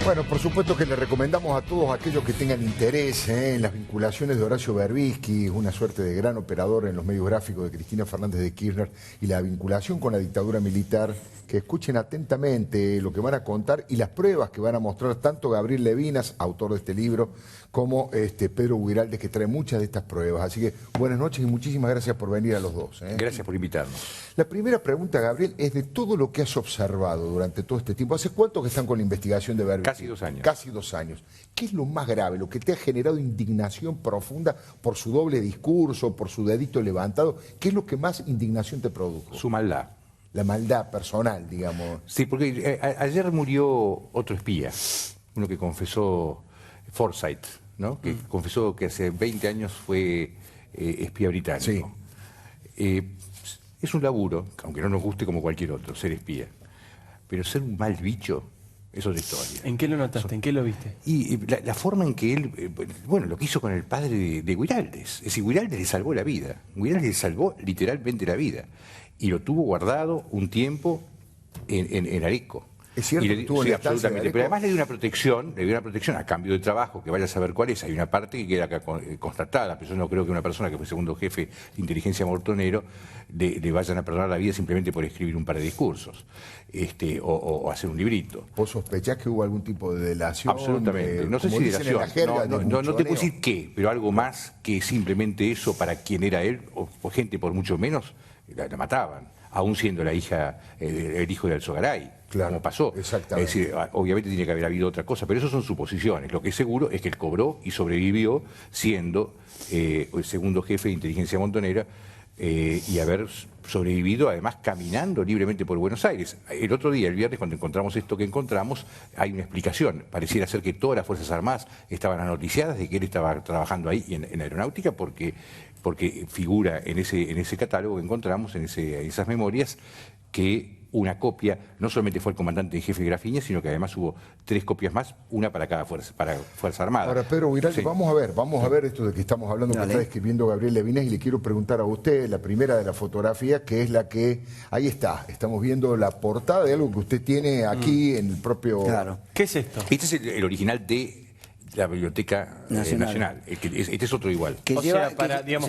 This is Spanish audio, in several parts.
Bueno, por supuesto que le recomendamos a todos aquellos que tengan interés en las vinculaciones de Horacio Berbisky, una suerte de gran operador en los medios gráficos de Cristina Fernández de Kirchner, y la vinculación con la dictadura militar, que escuchen atentamente lo que van a contar y las pruebas que van a mostrar tanto Gabriel Levinas, autor de este libro, como Pedro Huiraldes, que trae muchas de estas pruebas. Así que buenas noches y muchísimas gracias por venir a los dos. Gracias por invitarnos. La primera pregunta, Gabriel, es de todo lo que has observado durante todo este tiempo. ¿Hace cuánto que están con la investigación de Berbisky? Casi 2 años. Casi 2 años. ¿Qué es lo más grave, lo que te ha generado indignación profunda por su doble discurso, por su dedito levantado? ¿Qué es lo que más indignación te produjo? Su maldad. La maldad personal, digamos. Sí, porque ayer murió otro espía, uno que confesó, Forsyth, ¿no? Que confesó que hace 20 años fue espía británico. Sí. Es un laburo, aunque no nos guste como cualquier otro, ser espía. Pero ser un mal bicho es otra historia. ¿En qué lo notaste? ¿En qué lo viste? Y la forma en que él, bueno, lo que hizo con el padre de Huiraldes. Es decir, Huiraldes le salvó la vida. Huiraldes le salvó literalmente la vida. Y lo tuvo guardado un tiempo en Areco. Es cierto, sí, absolutamente. Pero además le dio una protección a cambio de trabajo, que vaya a saber cuál es. Hay una parte que queda constatada, pero yo no creo que una persona que fue segundo jefe de inteligencia Mortonero le vayan a perdonar la vida simplemente por escribir un par de discursos o hacer un librito. ¿Vos sospechás que hubo algún tipo de delación? Absolutamente. No sé si delación. No te puedo decir qué, pero algo más que simplemente eso para quien era él, o gente por mucho menos, la mataban, aún siendo la hija, el hijo de Alzogaray. Claro, como pasó. Exactamente. Es decir, obviamente tiene que haber habido otra cosa, pero eso son suposiciones. Lo que es seguro es que él cobró y sobrevivió siendo el segundo jefe de inteligencia montonera y haber sobrevivido además caminando libremente por Buenos Aires. El otro día, el viernes, cuando encontramos esto que encontramos, hay una explicación. Pareciera ser que todas las Fuerzas Armadas estaban anoticiadas de que él estaba trabajando ahí en aeronáutica porque figura en ese catálogo que encontramos, en esas memorias, que una copia, no solamente fue el comandante en jefe de Grafiña, sino que además hubo 3 copias más, una para cada fuerza armada. Ahora, Pedro Huiraldes, sí. vamos a ver esto de que estamos hablando, que está describiendo Gabriel Levinas, y le quiero preguntar a usted, la primera de la fotografía, que es la que, ahí está, estamos viendo la portada de algo que usted tiene aquí en el propio... Claro. ¿Qué es esto? Este es el original de la Biblioteca Nacional. Este es otro igual.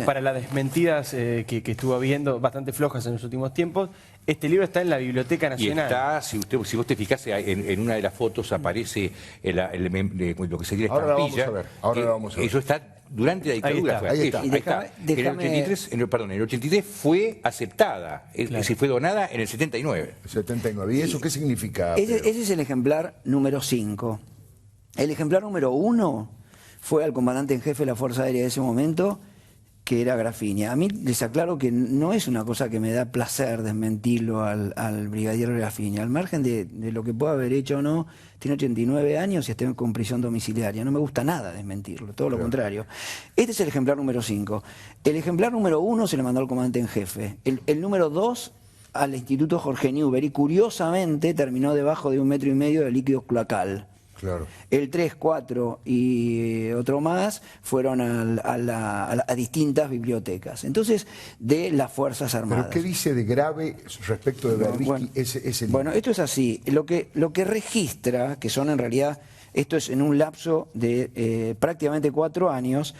Para las desmentidas que estuvo habiendo, bastante flojas en los últimos tiempos, este libro está en la Biblioteca Nacional. Y está, si vos te fijás, en una de las fotos aparece lo que sería la estampilla. Ahora la vamos a ver. Eso está durante la dictadura. Ahí está. En el 83 fue aceptada, es decir, fue donada en el 79. 79. ¿Y eso qué significa? Ese es el ejemplar número 5. El ejemplar número 1 fue al comandante en jefe de la Fuerza Aérea de ese momento, que era Grafiña. A mí les aclaro que no es una cosa que me da placer desmentirlo al brigadier Grafiña. Al margen de lo que pueda haber hecho o no, tiene 89 años y está con prisión domiciliaria. No me gusta nada desmentirlo, todo lo contrario. Este es el ejemplar número 5. El ejemplar número 1 se le mandó al comandante en jefe. El número 2 al Instituto Jorge Newbery, curiosamente terminó debajo de 1,5 metros de líquido cloacal. Claro. El 3, 4 y otro más fueron a distintas bibliotecas. Entonces, de las Fuerzas Armadas. ¿Pero qué dice de grave respecto de Berbisky ese libro? Bueno, esto es así. Lo que registra, que son en realidad, esto es en un lapso de prácticamente 4 años,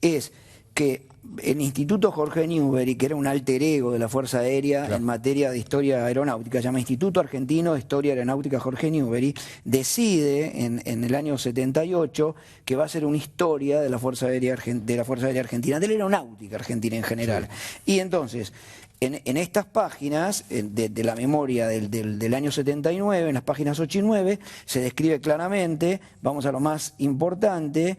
es que el Instituto Jorge Newbery, que era un alter ego de la Fuerza Aérea en materia de historia aeronáutica, se llama Instituto Argentino de Historia Aeronáutica Jorge Newbery, decide en el año 78 que va a ser una historia de la Fuerza Aérea Argentina, de la aeronáutica argentina en general. Sí. Y entonces, en estas páginas de la memoria del año 79, en las páginas 8 y 9, se describe claramente, vamos a lo más importante,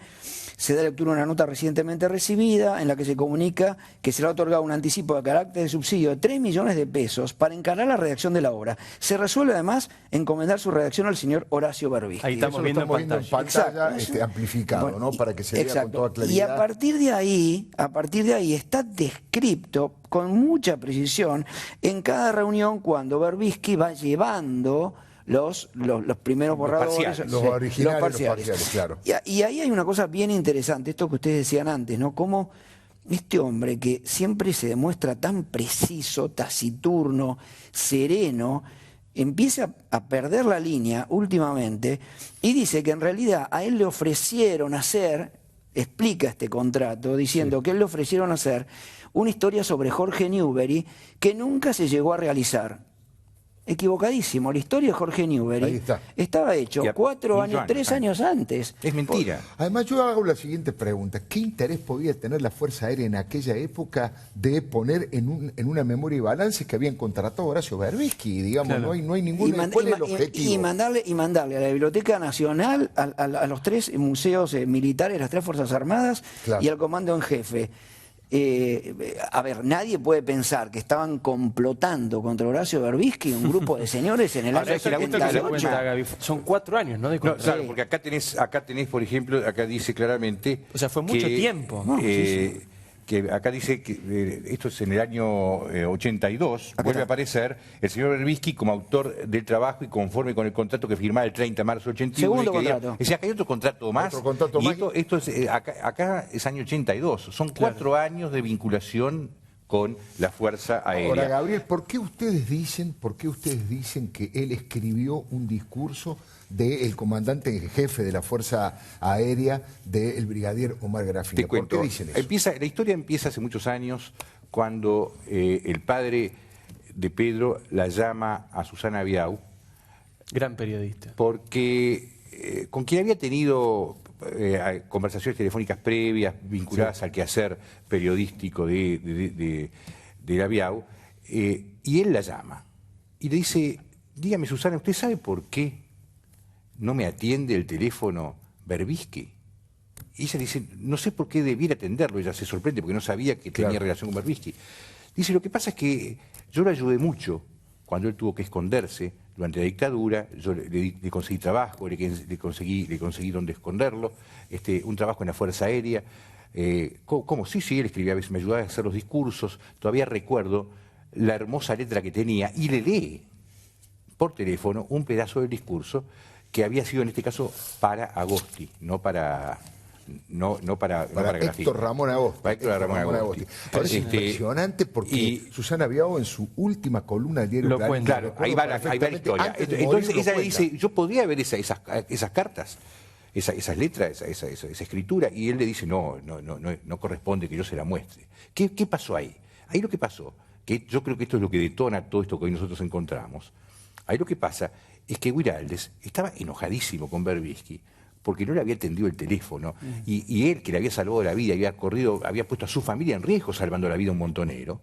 se da lectura a una nota recientemente recibida en la que se comunica que se le ha otorgado un anticipo de carácter de subsidio de 3 millones de pesos para encargar la redacción de la obra. Se resuelve además encomendar su redacción al señor Horacio Berbisky. Ahí estamos viendo en pantalla amplificado, bueno, ¿no? Para que se vea con toda claridad. Y a partir de ahí está descripto con mucha precisión en cada reunión cuando Berbisky va llevando los primeros borradores, los originales, los parciales, claro. Y ahí hay una cosa bien interesante, esto que ustedes decían antes, ¿no? Cómo este hombre que siempre se demuestra tan preciso, taciturno, sereno, empieza a perder la línea últimamente y dice que en realidad a él le ofrecieron hacer, explica este contrato, diciendo que él le ofrecieron hacer una historia sobre Jorge Newbery que nunca se llegó a realizar. Equivocadísimo, la historia de Jorge Newbery estaba hecho 3 años antes. Es mentira. Además, yo hago la siguiente pregunta. ¿Qué interés podía tener la Fuerza Aérea en aquella época de poner en una memoria y balance que habían contratado a Horacio Berbisky? Digamos, Claro. no hay ningún... ¿Cuál es el objetivo? Y mandarle a la Biblioteca Nacional, a los 3 museos militares, las 3 Fuerzas Armadas y al Comando en Jefe. A ver, nadie puede pensar que estaban complotando contra Horacio Berbisky, un grupo de señores en el año 78. Son 4 años, ¿no? De No, claro, porque acá tenés, por ejemplo, acá dice claramente... O sea, fue mucho tiempo. Que acá dice que esto es en el año 82, vuelve a aparecer el señor Berbisky como autor del trabajo y conforme con el contrato que firmaba el 30 de marzo de 81. Segundo contrato. Decía, acá hay otro contrato más. Esto es, acá es año 82. Son 4 años de vinculación con la Fuerza Aérea. Ahora, Gabriel, ¿por qué ustedes dicen que él escribió un discurso del comandante en jefe de la Fuerza Aérea, del brigadier Omar Grafina? Te cuento, ¿Por qué dicen eso? La historia empieza hace muchos años cuando el padre de Pedro la llama a Susana Biau. Gran periodista. Porque con quien había tenido conversaciones telefónicas previas vinculadas al quehacer periodístico de la Biau, y él la llama y le dice, dígame Susana, ¿usted sabe por qué no me atiende el teléfono Berbisky? Y ella dice, no sé por qué debiera atenderlo. Ella se sorprende porque no sabía que tenía relación con Berbisky. Dice, lo que pasa es que yo lo ayudé mucho cuando él tuvo que esconderse durante la dictadura. Yo le conseguí trabajo, le conseguí donde esconderlo, un trabajo en la Fuerza Aérea. ¿Cómo? Sí, él escribía, a veces me ayudaba a hacer los discursos. Todavía recuerdo la hermosa letra que tenía y le lee por teléfono un pedazo del discurso que había sido en este caso para Agosti, no para Héctor Ramón Agosti. Para Héctor Ramón Agosti. Ahora es impresionante porque Susana Biau en su última columna del diario Clarín, claro, ahí va la historia. Entonces ella le dice, yo podría ver esas cartas, esas letras, esa escritura, y él le dice, no corresponde que yo se la muestre. ¿Qué pasó ahí? Ahí lo que pasó, que yo creo que esto es lo que detona todo esto que hoy nosotros encontramos. Ahí lo que pasa es que Guiraldes estaba enojadísimo con Berbisky porque no le había atendido el teléfono y él, que le había salvado la vida, había puesto a su familia en riesgo salvando la vida a un montonero,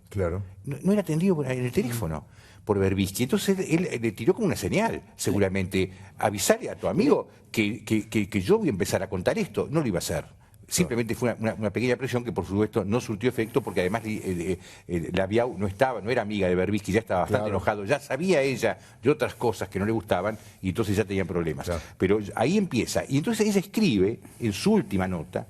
no era atendido en el teléfono por Berbisky. Entonces él le tiró como una señal, seguramente, avisarle a tu amigo que yo voy a empezar a contar esto. No lo iba a hacer. Simplemente fue una pequeña presión que por supuesto no surtió efecto porque además la Biau no era amiga de Berbisky, ya estaba bastante enojado, ya sabía ella de otras cosas que no le gustaban y entonces ya tenían problemas. Pero ahí empieza, y entonces ella escribe en su última nota,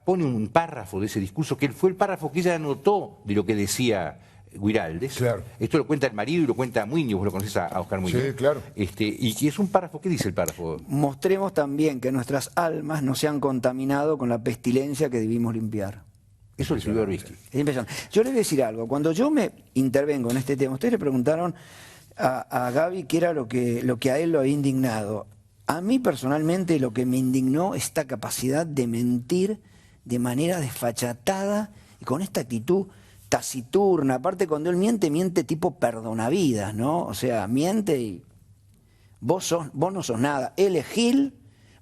pone un párrafo de ese discurso que fue el párrafo que ella anotó de lo que decía Guiraldes. Esto lo cuenta el marido y lo cuenta Muñoz, vos lo conocés a Oscar Muñoz. Sí, claro. Y que es un párrafo, ¿qué dice el párrafo? Mostremos también que nuestras almas no se han contaminado con la pestilencia que debimos limpiar. Eso lo escribió Berbisky. Es impresionante. Yo les voy a decir algo, cuando yo me intervengo en este tema, ustedes le preguntaron a Gaby qué era lo que a él lo había indignado. A mí personalmente lo que me indignó es esta capacidad de mentir de manera desfachatada y con esta actitud taciturna. Aparte, cuando él miente tipo perdonavidas, ¿no? O sea, miente y vos no sos nada. Él es Gil,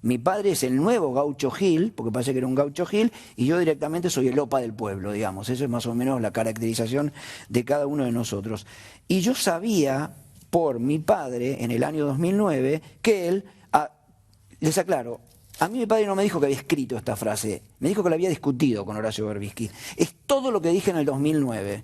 mi padre es el nuevo gaucho Gil, porque parece que era un gaucho Gil, y yo directamente soy el opa del pueblo, digamos. Eso es más o menos la caracterización de cada uno de nosotros. Y yo sabía, por mi padre, en el año 2009, que él, les aclaro, a mí mi padre no me dijo que había escrito esta frase, me dijo que la había discutido con Horacio Berbisky. Es todo lo que dije en el 2009.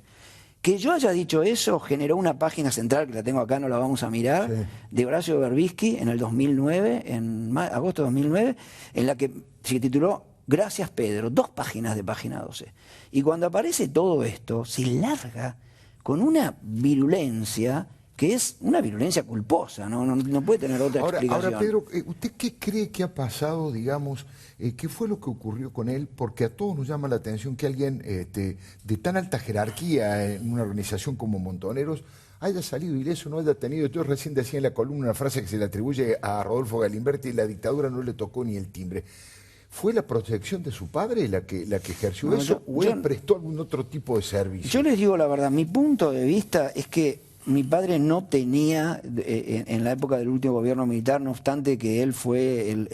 Que yo haya dicho eso generó una página central, que la tengo acá, no la vamos a mirar, de Horacio Berbisky en el 2009, en agosto de 2009, en la que se tituló Gracias Pedro, 2 páginas de página 12. Y cuando aparece todo esto, se larga con una virulencia que es una virulencia culposa, no puede tener otra explicación. Ahora, Pedro, ¿usted qué cree que ha pasado, digamos, qué fue lo que ocurrió con él? Porque a todos nos llama la atención que alguien de tan alta jerarquía en una organización como Montoneros haya salido ileso, no haya tenido. Yo recién decía en la columna una frase que se le atribuye a Rodolfo Galimberti: la dictadura no le tocó ni el timbre. ¿Fue la protección de su padre la que ejerció eso o él prestó algún otro tipo de servicio? Yo les digo la verdad, mi punto de vista es que mi padre no tenía, en la época del último gobierno militar, no obstante que él fue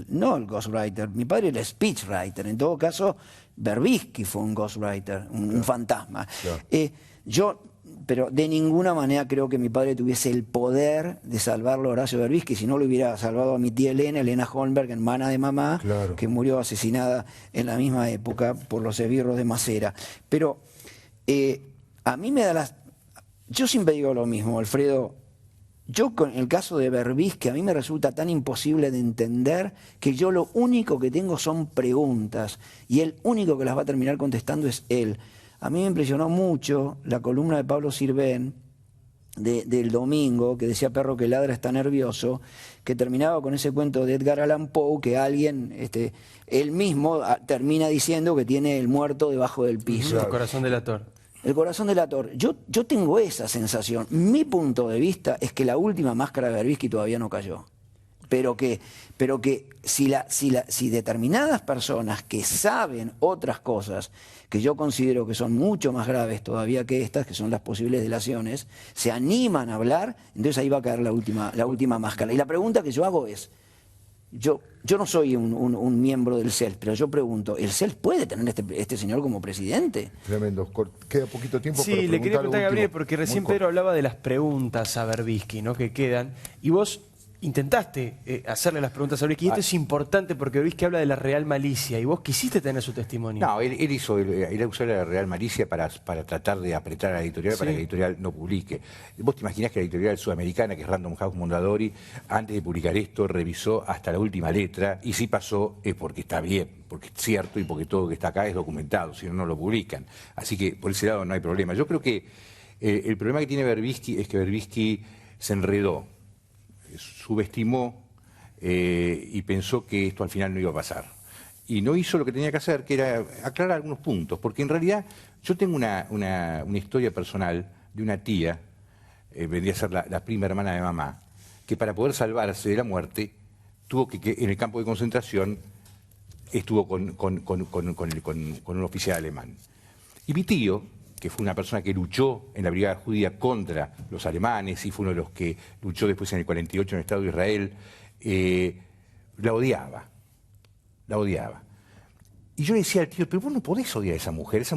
no el ghostwriter, mi padre era el speechwriter. En todo caso, Berbisky fue un ghostwriter, un fantasma. Claro. Pero de ninguna manera creo que mi padre tuviese el poder de salvarlo a Horacio Berbisky, si no lo hubiera salvado a mi tía Elena Holmberg, hermana de mamá, claro, que murió asesinada en la misma época por los esbirros de Macera. Pero a mí me da yo siempre digo lo mismo, Alfredo. Yo con el caso de Berbisky, a mí me resulta tan imposible de entender que yo lo único que tengo son preguntas y el único que las va a terminar contestando es él. A mí me impresionó mucho la columna de Pablo Sirven del domingo, que decía "Perro que ladra está nervioso", que terminaba con ese cuento de Edgar Allan Poe, que alguien, él mismo, termina diciendo que tiene el muerto debajo del piso. El corazón delator. El corazón delator. Yo tengo esa sensación. Mi punto de vista es que la última máscara de Berbisky todavía no cayó. Pero que si determinadas personas que saben otras cosas, que yo considero que son mucho más graves todavía que estas, que son las posibles delaciones, se animan a hablar, entonces ahí va a caer la última máscara. Y la pregunta que yo hago es, yo no soy un miembro del CELS, pero yo pregunto, ¿el CELS puede tener este señor como presidente? Tremendo. Queda poquito tiempo. Sí, le quería preguntar a Gabriel, porque recién Pedro hablaba de las preguntas a Berbisky, ¿no?, que quedan, y vos intentaste hacerle las preguntas a Berbisky, y esto es importante porque Berbisky habla de la real malicia, y vos quisiste tener su testimonio. No, él usó la real malicia para tratar de apretar a la editorial, sí, para que la editorial no publique. Vos te imaginás que la editorial sudamericana, que es Random House Mondadori, antes de publicar esto, revisó hasta la última letra, y si pasó es porque está bien, porque es cierto y porque todo lo que está acá es documentado, si no, no lo publican. Así que por ese lado no hay problema. Yo creo que el problema que tiene Berbisky es que Berbisky se enredó, subestimó y pensó que esto al final no iba a pasar. Y no hizo lo que tenía que hacer, que era aclarar algunos puntos, porque en realidad yo tengo una historia personal de una tía, vendría a ser la prima hermana de mamá, que para poder salvarse de la muerte tuvo que en el campo de concentración estuvo con un oficial alemán. Y mi tío, que fue una persona que luchó en la Brigada Judía contra los alemanes y fue uno de los que luchó después en el 48 en el Estado de Israel, la odiaba. Y yo le decía al tío, pero vos no podés odiar a esa mujer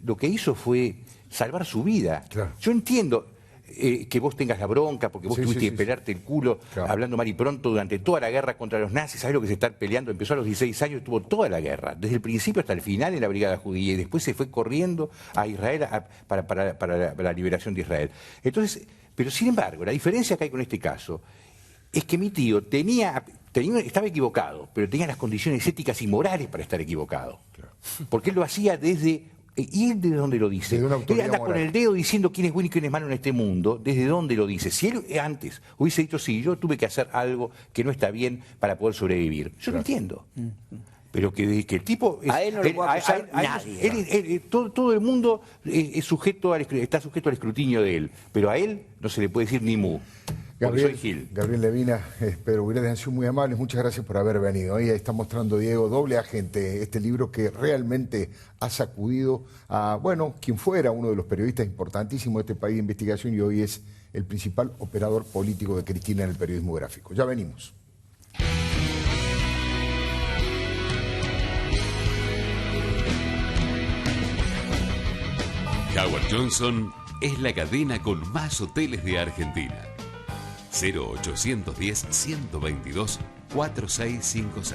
lo que hizo fue salvar su vida. Claro. Yo entiendo que vos tengas la bronca, porque vos tuviste que pelarte el culo, claro, hablando mal y pronto durante toda la guerra contra los nazis. ¿Sabés lo que se está peleando? Empezó a los 16 años, estuvo toda la guerra, desde el principio hasta el final en la Brigada Judía, y después se fue corriendo a Israel para la liberación de Israel. Entonces, pero sin embargo, la diferencia que hay con este caso es que mi tío estaba equivocado, pero tenía las condiciones éticas y morales para estar equivocado. Claro. Porque él lo hacía desde... ¿Y él desde dónde lo dice? Él anda con el dedo diciendo quién es bueno y quién es malo en este mundo. ¿Desde dónde lo dice? Si él antes hubiese dicho, sí, yo tuve que hacer algo que no está bien para poder sobrevivir. Yo lo entiendo. Pero que el tipo... A él no le puede acusar nadie. Todo el mundo está sujeto al escrutinio de él. Pero a él no se le puede decir ni mu. Gabriel Levina, Pedro Guireles han sido muy amables, muchas gracias por haber venido. Ahí está mostrando Diego, Doble Agente, este libro que realmente ha sacudido a, quien fuera uno de los periodistas importantísimos de este país de investigación y hoy es el principal operador político de Cristina en el periodismo gráfico. Ya venimos. Howard Johnson es la cadena con más hoteles de Argentina. 0810-122-4656.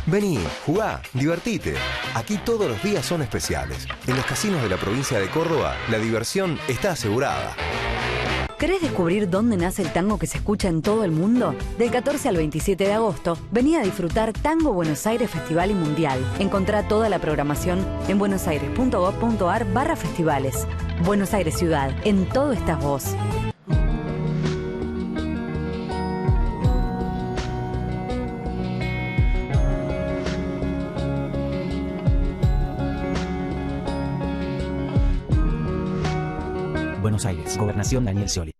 Vení, jugá, divertite. Aquí todos los días son especiales. En los casinos de la provincia de Córdoba, la diversión está asegurada. ¿Querés descubrir dónde nace el tango que se escucha en todo el mundo? Del 14 al 27 de agosto, vení a disfrutar Tango Buenos Aires Festival y Mundial. Encontrá toda la programación en buenosaires.gov.ar/festivales. Buenos Aires Ciudad, en todo estás vos. Buenos Aires, Gobernación Daniel Scioli.